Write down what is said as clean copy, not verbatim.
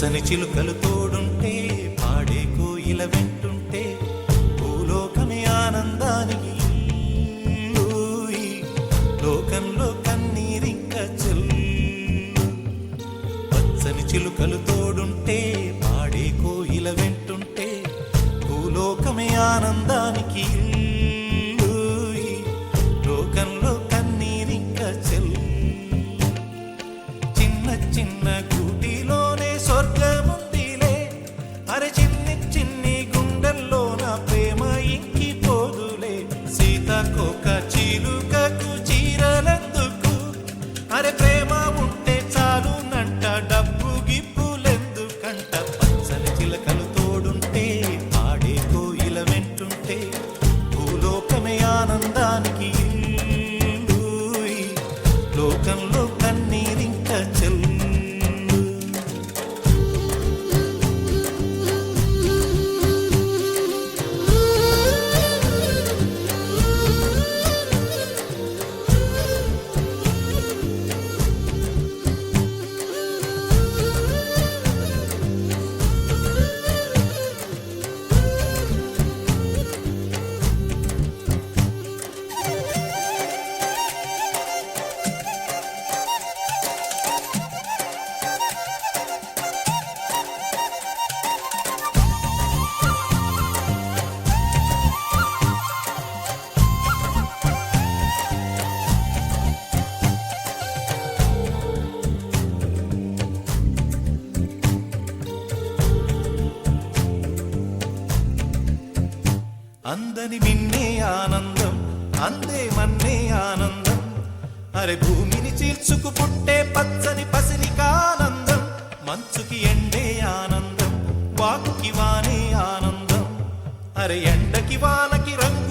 పచ్చని చిలుకలు తోడుంటే పాడే కోయిల వెంటుంటే భూలోకమే ఆనందానికి లోకంలో కన్నీరింక చెల్లు పచ్చని చిలుకలు తోడుంటే పాడే కోయిల వెంటుంటే భూలోకమే ఆనందానికి లోకంలో కన్నీరింక చెల్లు చిన్న చిన్న గూటిలోనే స్వర్గముందిలే అరే చిన్ని చిన్ని గుండెల్లోన ప్రేమ ఇంకిపోదులే సీతాకోక చిలుకకు చీరలెందుకు అరే ప్రేమ ఉంటే చాలునంట డబ్బు గిప్పులెందుకంట పచ్చని చిలకలు తోడుంటే పాడే కోయిల వెంటుంటే భూలోకమే ఆనందానికి లోకంలో కన్నీరింక చెల్లు అందని మిన్నే ఆనందం అందే మన్నే ఆనందం అరే భూమిని చీల్చుకు పుట్టే పచ్చని పసిరికానందం మంచుకి ఎండే ఆనందం వాకుకి వానే ఆనందం అరే ఎండకి వానకి రంగు